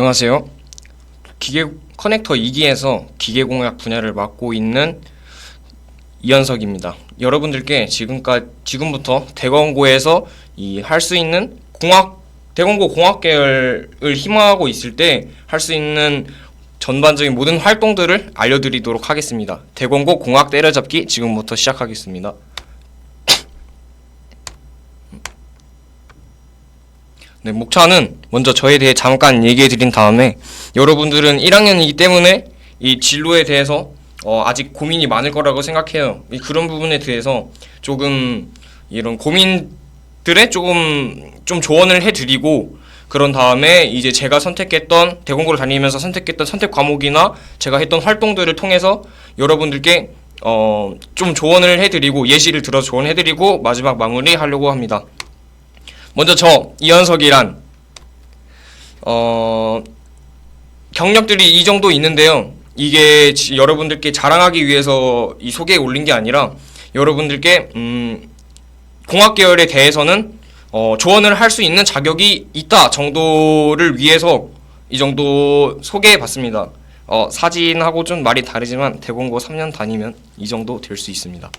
안녕하세요. 기계 커넥터 2기에서 기계공학 분야를 맡고 있는 이현석입니다. 여러분들께 지금부터 대건고에서 할 수 있는 대건고 공학 계열을 희망하고 있을 때 할 수 있는 전반적인 모든 활동들을 알려드리도록 하겠습니다. 대건고 공학 때려잡기 지금부터 시작하겠습니다. 네, 목차는 먼저 저에 대해 잠깐 얘기해 드린 다음에 여러분들은 1학년이기 때문에 이 진로에 대해서 아직 고민이 많을 거라고 생각해요. 그런 부분에 대해서 조금 이런 고민들에 좀 조언을 해드리고, 그런 다음에 이제 제가 선택했던 대건고를 다니면서 선택했던 선택 과목이나 제가 했던 활동들을 통해서 여러분들께 좀 조언을 해드리고 예시를 들어서 조언해드리고 마지막 마무리하려고 합니다. 먼저 저 이현석이란 경력들이 이 정도 있는데요. 이게 여러분들께 자랑하기 위해서 이 소개에 올린 게 아니라 여러분들께 공학 계열에 대해서는 조언을 할 수 있는 자격이 있다 정도를 위해서 이 정도 소개해 봤습니다. 사진하고 좀 말이 다르지만 대건고 3년 다니면 이 정도 될 수 있습니다.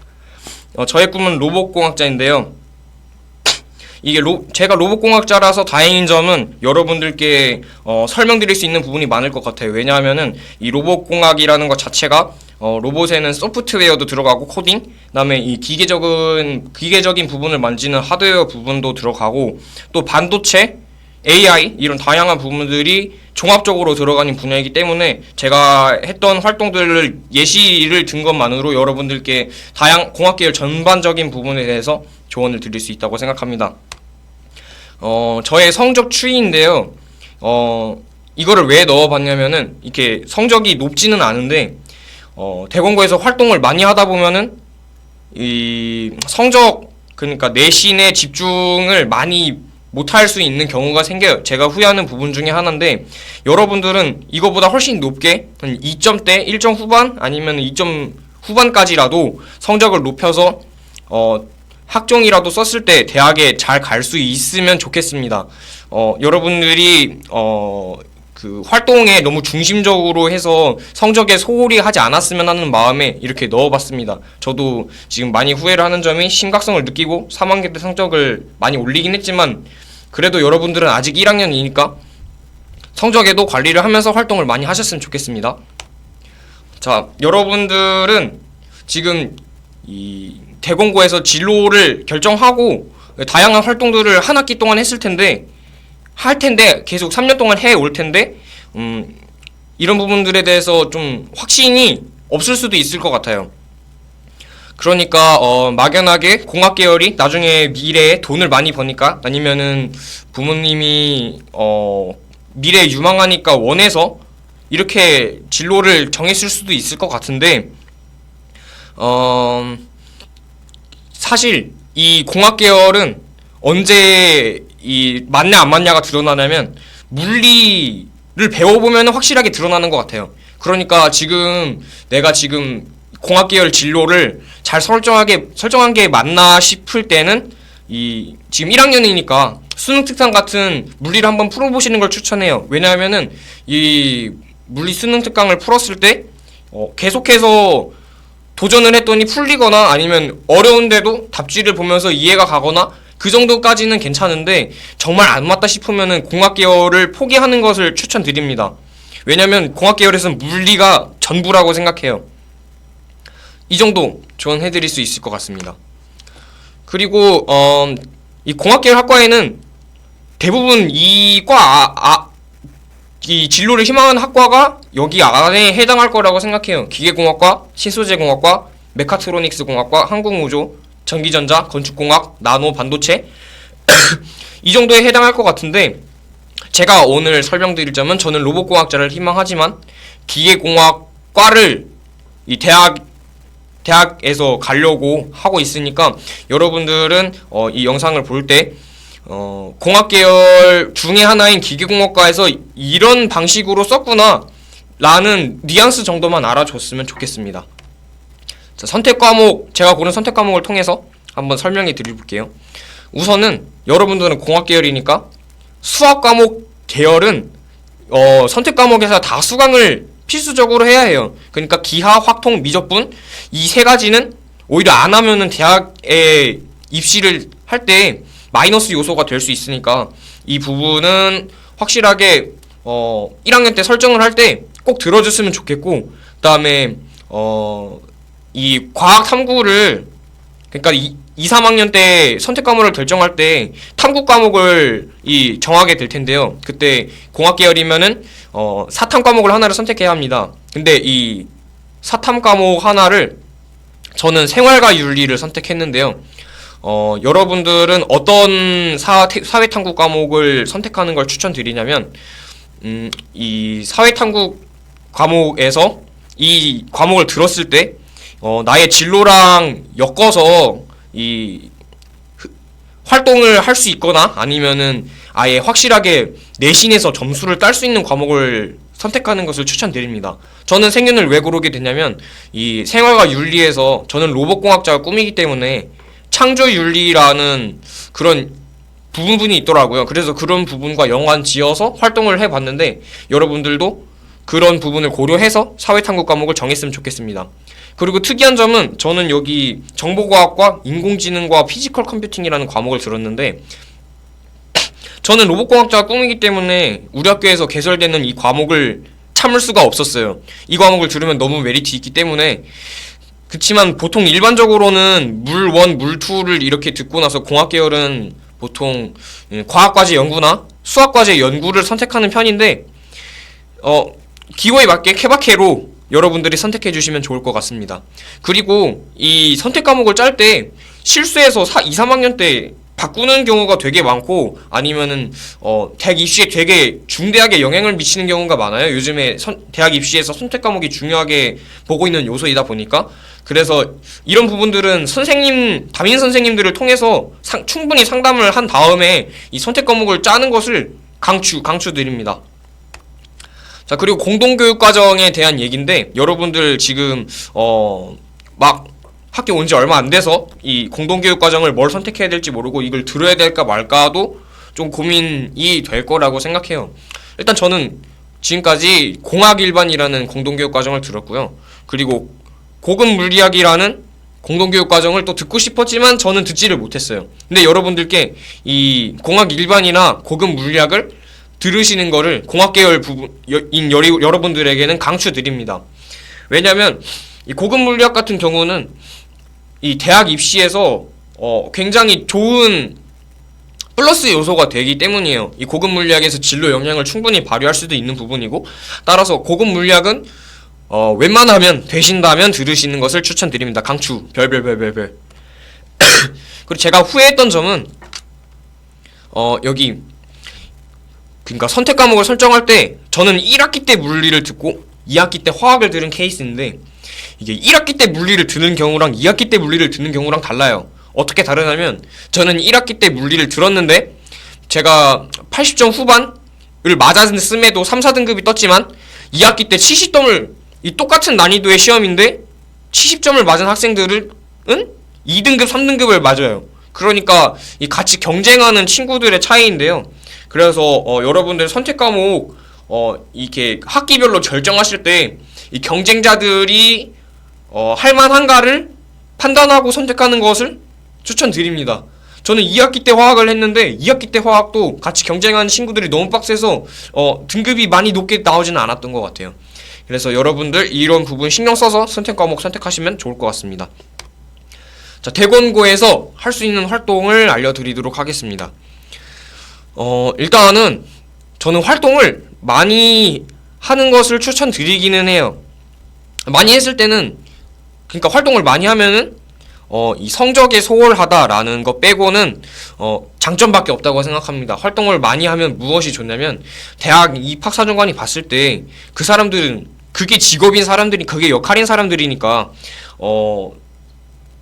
저의 꿈은 로봇공학자인데요. 제가 로봇공학자라서 다행인 점은 여러분들께 설명드릴 수 있는 부분이 많을 것 같아요. 왜냐하면은 이 로봇공학이라는 것 자체가 로봇에는 소프트웨어도 들어가고 코딩, 그다음에 이 기계적인 부분을 만지는 하드웨어 부분도 들어가고, 또 반도체, AI 이런 다양한 부분들이 종합적으로 들어가는 분야이기 때문에 제가 했던 활동들을 예시를 든 것만으로 여러분들께 공학계열 전반적인 부분에 대해서 조언을 드릴 수 있다고 생각합니다. 저의 성적 추이인데요. 이거를 왜 넣어봤냐면은 이렇게 성적이 높지는 않은데 대건고에서 활동을 많이 하다 보면은 이 그러니까 내신에 집중을 많이 못할 수 있는 경우가 생겨요. 제가 후회하는 부분 중에 하나인데, 여러분들은 이거보다 훨씬 높게 한 2점대, 1점 후반 아니면 2점 후반까지라도 성적을 높여서 학종이라도 썼을 때 대학에 잘 갈 수 있으면 좋겠습니다. 여러분들이 그 활동에 너무 중심적으로 해서 성적에 소홀히 하지 않았으면 하는 마음에 이렇게 넣어봤습니다. 저도 지금 많이 후회를 하는 점이 심각성을 느끼고 3학기 때 성적을 많이 올리긴 했지만, 그래도 여러분들은 아직 1학년이니까 성적에도 관리를 하면서 활동을 많이 하셨으면 좋겠습니다. 자, 여러분들은 지금 이 대건고에서 진로를 결정하고 다양한 활동들을 한 학기 동안 할 텐데 계속 3년 동안 해 올 텐데 이런 부분들에 대해서 좀 확신이 없을 수도 있을 것 같아요. 그러니까 막연하게 공학 계열이 나중에 미래에 돈을 많이 버니까, 아니면은 부모님이 미래에 유망하니까 원해서 이렇게 진로를 정했을 수도 있을 것 같은데, 사실 이 공학 계열은 언제 이 맞냐 안 맞냐가 드러나냐면 물리를 배워보면 확실하게 드러나는 것 같아요. 그러니까 내가 지금 공학 계열 진로를 잘 설정한 게 맞나 싶을 때는 지금 1학년이니까 수능 특강 같은 물리를 한번 풀어보시는 걸 추천해요. 왜냐하면은 이 물리 수능 특강을 풀었을 때 계속해서 도전을 했더니 풀리거나 아니면 어려운데도 답지를 보면서 이해가 가거나 그 정도까지는 괜찮은데, 정말 안 맞다 싶으면은 공학 계열을 포기하는 것을 추천드립니다. 왜냐면 공학 계열에서는 물리가 전부라고 생각해요. 이 정도 조언해드릴 수 있을 것 같습니다. 그리고 이 공학 계열 학과에는 대부분 이 진로를 희망하는 학과가 여기 안에 해당할 거라고 생각해요. 기계공학과, 신소재공학과, 메카트로닉스공학과, 항공우조, 전기전자, 건축공학, 나노, 반도체 이 정도에 해당할 것 같은데, 제가 오늘 설명드릴 점은 저는 로봇공학자를 희망하지만 기계공학과를 이 대학에서 가려고 하고 있으니까 여러분들은 이 영상을 볼 때 공학 계열 중에 하나인 기계공학과에서 이런 방식으로 썼구나 라는 뉘앙스 정도만 알아줬으면 좋겠습니다. 자, 제가 고른 선택 과목을 통해서 한번 설명해 드려볼게요. 우선은 여러분들은 공학 계열이니까 수학 과목 계열은 선택 과목에서 다 수강을 필수적으로 해야 해요. 그러니까 기하, 확통, 미적분 이 세 가지는 오히려 안 하면은 대학에 입시를 할 때 마이너스 요소가 될 수 있으니까 이 부분은 확실하게 1학년 때 설정을 할 때 꼭 들어줬으면 좋겠고, 그다음에 이 과학 탐구를 그러니까 2, 3학년 때 선택 과목을 결정할 때 탐구 과목을 정하게 될 텐데요. 그때 공학 계열이면은 사탐 과목을 하나를 선택해야 합니다. 근데 이 사탐 과목 하나를 저는 생활과 윤리를 선택했는데요. 여러분들은 어떤 사회 탐구 과목을 선택하는 걸 추천드리냐면 이 사회 탐구 과목에서 이 과목을 들었을 때 나의 진로랑 엮어서 이 활동을 할 수 있거나 아니면은 아예 확실하게 내신에서 점수를 딸 수 있는 과목을 선택하는 것을 추천드립니다. 저는 생윤을 왜 고르게 됐냐면 이 생활과 윤리에서 저는 로봇공학자가 꿈이기 때문에 창조윤리라는 그런 부분이 있더라고요. 그래서 그런 부분과 연관 지어서 활동을 해봤는데 여러분들도 그런 부분을 고려해서 사회탐구 과목을 정했으면 좋겠습니다. 그리고 특이한 점은 저는 여기 정보과학과 인공지능과 피지컬 컴퓨팅이라는 과목을 들었는데 저는 로봇공학자가 꿈이기 때문에 우리 학교에서 개설되는 이 과목을 참을 수가 없었어요. 이 과목을 들으면 너무 메리트 있기 때문에. 그치만 보통 일반적으로는 물 1, 물 2를 이렇게 듣고 나서 공학 계열은 보통 과학과제 연구나 수학과제 연구를 선택하는 편인데 기호에 맞게 케바케로 여러분들이 선택해 주시면 좋을 것 같습니다. 그리고 이 선택 과목을 짤 때 실수해서 2, 3학년 때 바꾸는 경우가 되게 많고 아니면은 대학 입시에 되게 중대하게 영향을 미치는 경우가 많아요. 요즘에 대학 입시에서 선택 과목이 중요하게 보고 있는 요소이다 보니까. 그래서 이런 부분들은 담임 선생님들을 통해서 충분히 상담을 한 다음에 이 선택 과목을 짜는 것을 강추드립니다. 자, 그리고 공동교육과정에 대한 얘기인데 여러분들 지금 막 학교 온 지 얼마 안 돼서 이 공동교육과정을 뭘 선택해야 될지 모르고 이걸 들어야 될까 말까도 좀 고민이 될 거라고 생각해요. 일단 저는 지금까지 공학일반이라는 공동교육과정을 들었고요. 그리고 고급물리학이라는 공동교육과정을 또 듣고 싶었지만 저는 듣지를 못했어요. 근데 여러분들께 이 공학일반이나 고급물리학을 들으시는 거를 공학계열 부분인 여러분들에게는 강추드립니다. 왜냐면 이 고급물리학 같은 경우는 이 대학 입시에서 굉장히 좋은 플러스 요소가 되기 때문이에요. 이 고급물리학에서 진로 역량을 충분히 발휘할 수도 있는 부분이고 따라서 고급물리학은 웬만하면 되신다면 들으시는 것을 추천드립니다. 강추 별별별별별. 그리고 제가 후회했던 점은 여기 그러니까 선택 과목을 설정할 때 저는 1학기 때 물리를 듣고 2학기 때 화학을 들은 케이스인데 이게 1학기 때 물리를 듣는 경우랑 2학기 때 물리를 듣는 경우랑 달라요. 어떻게 다르냐면 저는 1학기 때 물리를 들었는데 제가 80점 후반을 맞았음에도 3, 4등급이 떴지만 2학기 때 70점을 이 똑같은 난이도의 시험인데 70점을 맞은 학생들은 2등급, 3등급을 맞아요. 그러니까 이 같이 경쟁하는 친구들의 차이인데요. 그래서 여러분들 선택 과목 이렇게 학기별로 결정하실 때 이 경쟁자들이 할만한가를 판단하고 선택하는 것을 추천드립니다. 저는 2학기 때 화학을 했는데 2학기 때 화학도 같이 경쟁하는 친구들이 너무 빡세서 등급이 많이 높게 나오지는 않았던 것 같아요. 그래서 여러분들 이런 부분 신경 써서 선택 과목 선택하시면 좋을 것 같습니다. 자, 대권고에서 할 수 있는 활동을 알려드리도록 하겠습니다. 일단은 저는 활동을 많이 하는 것을 추천드리기는 해요. 많이 했을 때는 그러니까 활동을 많이 하면은 이 성적에 소홀하다라는 거 빼고는 장점밖에 없다고 생각합니다. 활동을 많이 하면 무엇이 좋냐면 대학 입학사정관이 봤을 때 그 사람들은 그게 직업인 사람들이 그게 역할인 사람들이니까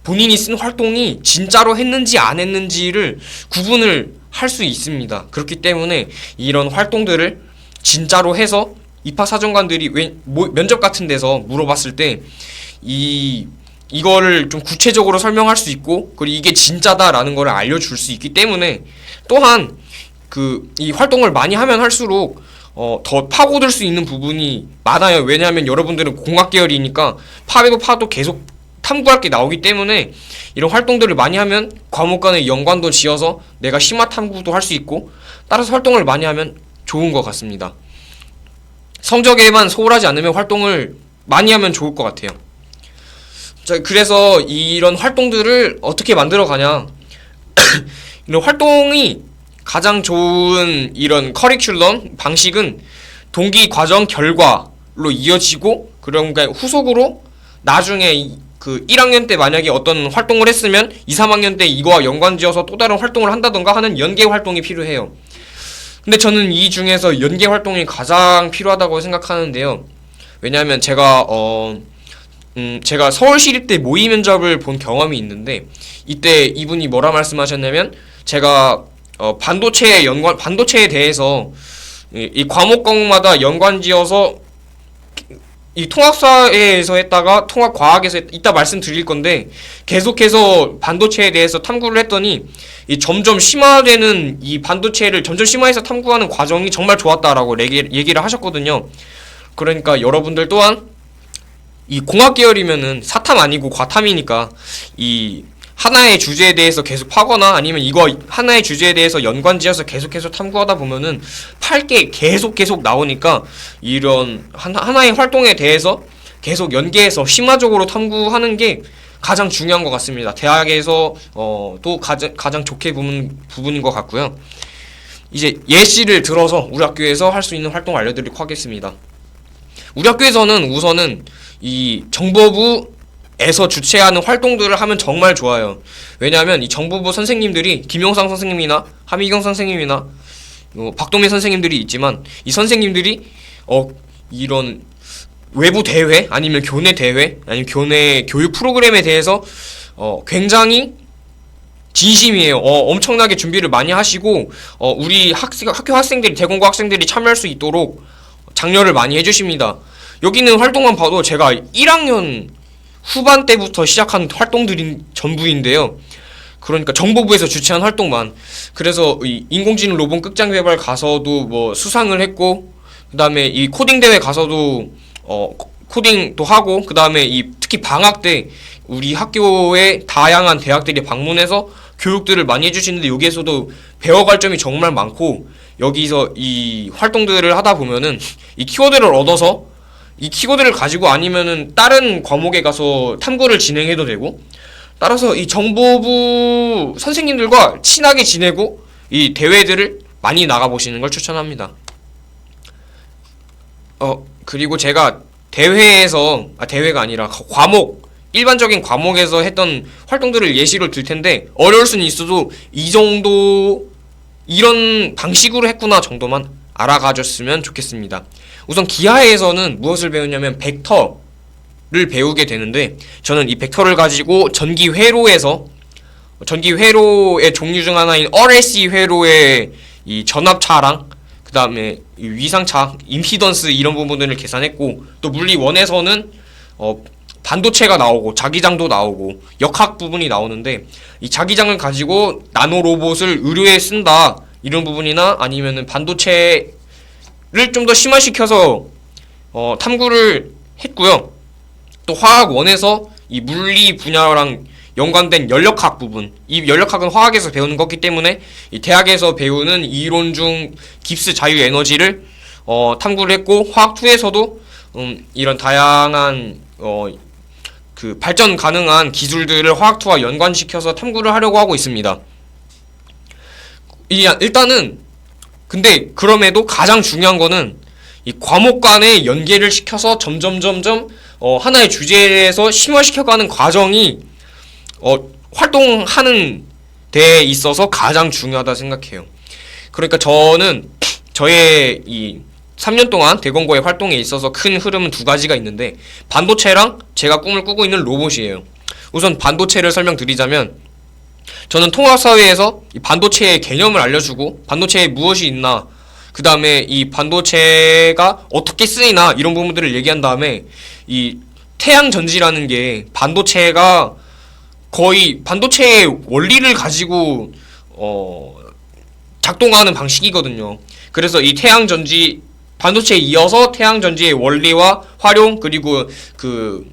본인이 쓴 활동이 진짜로 했는지 안 했는지를 구분을 할 수 있습니다. 그렇기 때문에 이런 활동들을 진짜로 해서 입학사정관들이 면접 같은 데서 물어봤을 때 이거를 좀 구체적으로 설명할 수 있고 그리고 이게 진짜다라는 거를 알려줄 수 있기 때문에 또한 이 활동을 많이 하면 할수록 더 파고들 수 있는 부분이 많아요. 왜냐하면 여러분들은 공학 계열이니까 파도 파도 계속 탐구할 게 나오기 때문에 이런 활동들을 많이 하면 과목 간의 연관도 지어서 내가 심화 탐구도 할 수 있고, 따라서 활동을 많이 하면 좋은 것 같습니다. 성적에만 소홀하지 않으면 활동을 많이 하면 좋을 것 같아요. 자, 그래서 이런 활동들을 어떻게 만들어 가냐. 이런 활동이 가장 좋은 이런 커리큘럼 방식은 동기 과정 결과로 이어지고, 그러니까 후속으로 나중에 그 1학년 때 만약에 어떤 활동을 했으면 2, 3학년 때 이거와 연관지어서 또 다른 활동을 한다던가 하는 연계 활동이 필요해요. 근데 저는 이 중에서 연계 활동이 가장 필요하다고 생각하는데요. 왜냐하면 제가 서울시립대 모의 면접을 본 경험이 있는데, 이때 이분이 뭐라 말씀하셨냐면, 제가 반도체에 대해서 이 과목마다 연관지어서 이 통합사회에서 했다가 통합과학에서 이따 말씀드릴 건데, 계속해서 반도체에 대해서 탐구를 했더니 이 점점 심화되는 이 반도체를 점점 심화해서 탐구하는 과정이 정말 좋았다라고 얘기를 하셨거든요. 그러니까 여러분들 또한 이 공학 계열이면은 사탐 아니고 과탐이니까 이 하나의 주제에 대해서 계속 파거나 아니면 이거 하나의 주제에 대해서 연관지어서 계속해서 탐구하다 보면은 팔 게 계속 나오니까 이런 하나의 활동에 대해서 계속 연계해서 심화적으로 탐구하는 게 가장 중요한 것 같습니다. 대학에서 또 가장 좋게 보는 부분인 것 같고요. 이제 예시를 들어서 우리 학교에서 할 수 있는 활동 알려드리도록 하겠습니다. 우리 학교에서는 우선은 이 정보부에서 주최하는 활동들을 하면 정말 좋아요. 왜냐하면 이 정보부 선생님들이 김용상 선생님이나 하미경 선생님이나 박동민 선생님들이 있지만, 이 선생님들이 이런 외부 대회 아니면 교내 대회 아니면 교내 교육 프로그램에 대해서 굉장히 진심이에요. 엄청나게 준비를 많이 하시고 우리 학교 학생들이, 대공고 학생들이 참여할 수 있도록 장려를 많이 해주십니다. 여기 있는 활동만 봐도 제가 1학년 후반 때부터 시작한 활동들이 전부인데요. 그러니까 정보부에서 주최한 활동만. 그래서 이 인공지능 로봇 극장 개발 가서도 뭐 수상을 했고, 그 다음에 이 코딩 대회 가서도 코딩도 하고, 그 다음에 이 특히 방학 때 우리 학교의 다양한 대학들이 방문해서 교육들을 많이 해주시는데, 여기에서도 배워갈 점이 정말 많고, 여기서 이 활동들을 하다 보면은 이 키워드를 얻어서 이 키워드를 가지고 아니면은 다른 과목에 가서 탐구를 진행해도 되고, 따라서 이 정보부 선생님들과 친하게 지내고 이 대회들을 많이 나가보시는 걸 추천합니다. 그리고 제가 대회가 아니라 일반적인 과목에서 했던 활동들을 예시로 들 텐데, 어려울 수는 있어도 이 정도, 이런 방식으로 했구나 정도만 알아가줬으면 좋겠습니다. 우선 기하에서는 무엇을 배우냐면 벡터를 배우게 되는데, 저는 이 벡터를 가지고 전기회로의 종류 중 하나인 RLC 회로의 이 전압차랑 그 다음에 위상차, 임피던스 이런 부분들을 계산했고, 또 물리 1에서는 반도체가 나오고 자기장도 나오고 역학 부분이 나오는데, 이 자기장을 가지고 나노 로봇을 의료에 쓴다 이런 부분이나 아니면은 반도체를 좀 더 심화시켜서 탐구를 했고요. 또 화학 1에서 이 물리 분야랑 연관된 연력학 부분, 이 연력학은 화학에서 배우는 거기 때문에 이 대학에서 배우는 이론 중 깁스 자유 에너지를 탐구를 했고, 화학 2에서도 이런 다양한 그 발전 가능한 기술들을 화학 2와 연관시켜서 탐구를 하려고 하고 있습니다. 일단은 근데 그럼에도 가장 중요한 거는 이 과목 간의 연계를 시켜서 점점 하나의 주제에서 심화시켜가는 과정이 활동하는 데에 있어서 가장 중요하다 생각해요. 그러니까 저는 저의 이 3년 동안 대건고의 활동에 있어서 큰 흐름은 두 가지가 있는데, 반도체랑 제가 꿈을 꾸고 있는 로봇이에요. 우선 반도체를 설명드리자면, 저는 통합사회에서 이 반도체의 개념을 알려주고, 반도체에 무엇이 있나, 그 다음에 이 반도체가 어떻게 쓰이나 이런 부분들을 얘기한 다음에, 이 태양전지라는 게 반도체가 거의 반도체의 원리를 가지고 작동하는 방식이거든요. 그래서 이 태양전지 반도체에 이어서 태양전지의 원리와 활용 그리고 그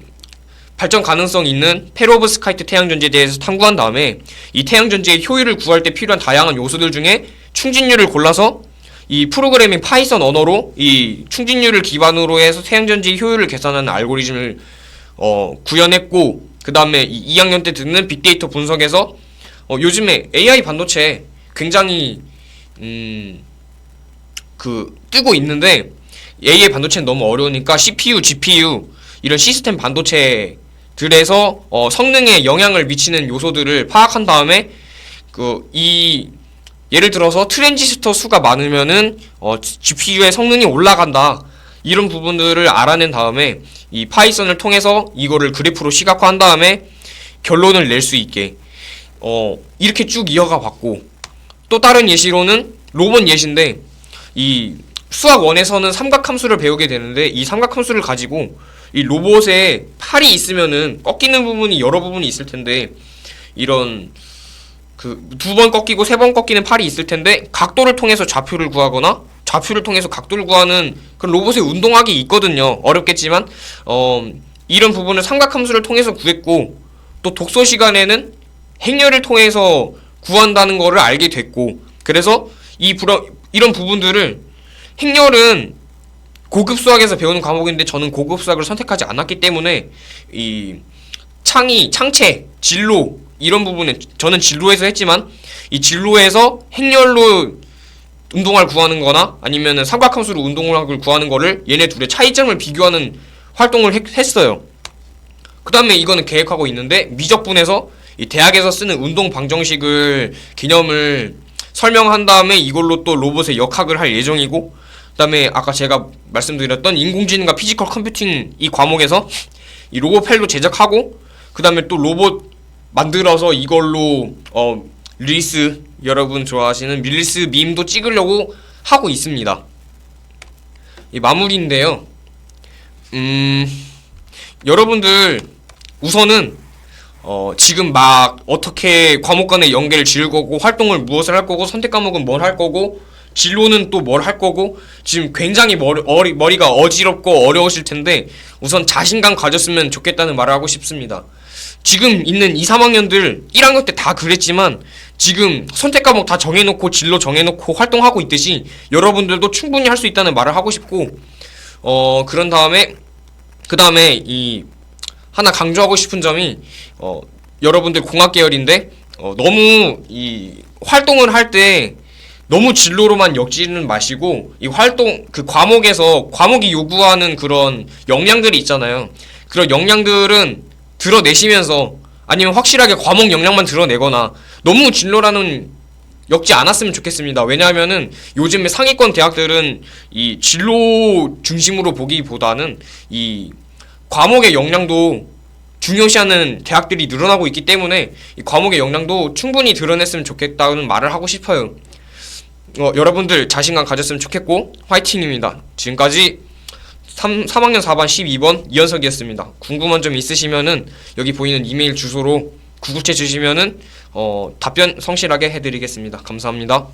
발전 가능성 있는 페로브스카이트 태양전지에 대해서 탐구한 다음에 이 태양전지의 효율을 구할 때 필요한 다양한 요소들 중에 충진율을 골라서 이 프로그래밍 파이썬 언어로 이 충진율을 기반으로 해서 태양전지의 효율을 계산하는 알고리즘을 구현했고, 그 다음에 2학년 때 듣는 빅데이터 분석에서 요즘에 AI 반도체 굉장히 뜨고 있는데, AI 반도체는 너무 어려우니까 CPU, GPU 이런 시스템 반도체들에서 성능에 영향을 미치는 요소들을 파악한 다음에 예를 들어서 트랜지스터 수가 많으면은 GPU의 성능이 올라간다, 이런 부분들을 알아낸 다음에 이 파이썬을 통해서 이거를 그래프로 시각화한 다음에 결론을 낼 수 있게 이렇게 쭉 이어가 봤고, 또 다른 예시로는 로봇 예시인데, 이 수학 1에서는 삼각함수를 배우게 되는데, 이 삼각함수를 가지고 이 로봇에 팔이 있으면은 꺾이는 부분이 여러 부분이 있을 텐데, 이런 2번 꺾이고 3번 꺾이는 팔이 있을 텐데, 각도를 통해서 좌표를 구하거나 좌표를 통해서 각도를 구하는 그런 로봇의 운동학이 있거든요. 어렵겠지만 이런 부분을 삼각함수를 통해서 구했고, 또 독서 시간에는 행렬을 통해서 구한다는 거를 알게 됐고, 그래서 이런 부분들을, 행렬은 고급 수학에서 배우는 과목인데 저는 고급 수학을 선택하지 않았기 때문에 이 창체, 진로 이런 부분에 저는 진로에서 했지만, 이 진로에서 행렬로 운동학을 구하는 거나 아니면은 삼각함수로 운동학을 구하는 거를 얘네 둘의 차이점을 비교하는 활동을 했어요. 그 다음에 이거는 계획하고 있는데, 미적분에서 이 대학에서 쓰는 운동 방정식을 개념을 설명한 다음에 이걸로 또 로봇의 역학을 할 예정이고, 그 다음에 아까 제가 말씀드렸던 인공지능과 피지컬 컴퓨팅 이 과목에서 이 로봇 펠도 제작하고, 그 다음에 또 로봇 만들어서 이걸로 릴스, 여러분 좋아하시는 릴스 밈도 찍으려고 하고 있습니다. 이 마무리인데요. 여러분들 우선은 지금 막 어떻게 과목 간의 연계를 지을 거고, 활동을 무엇을 할 거고, 선택 과목은 뭘 할 거고, 진로는 또 뭘 할 거고, 지금 굉장히 머리가 어지럽고 어려우실 텐데, 우선 자신감 가졌으면 좋겠다는 말을 하고 싶습니다. 지금 있는 2, 3학년들 1학년 때 다 그랬지만 지금 선택 과목 다 정해놓고 진로 정해놓고 활동하고 있듯이 여러분들도 충분히 할 수 있다는 말을 하고 싶고, 그런 다음에 그 다음에 이 하나 강조하고 싶은 점이, 여러분들 공학 계열인데 너무 이 활동을 할 때 너무 진로로만 엮지는 마시고, 이 활동 과목에서 과목이 요구하는 그런 역량들이 있잖아요. 그런 역량들은 드러내시면서, 아니면 확실하게 과목 역량만 드러내거나 너무 진로라는 엮지 않았으면 좋겠습니다. 왜냐하면은 요즘에 상위권 대학들은 이 진로 중심으로 보기보다는 이 과목의 역량도 중요시하는 대학들이 늘어나고 있기 때문에 이 과목의 역량도 충분히 드러냈으면 좋겠다는 말을 하고 싶어요. 여러분들 자신감 가졌으면 좋겠고 화이팅입니다. 지금까지 3학년 4반 12번 이현석이었습니다. 궁금한 점 있으시면은 여기 보이는 이메일 주소로 구급체 주시면은 답변 성실하게 해드리겠습니다. 감사합니다.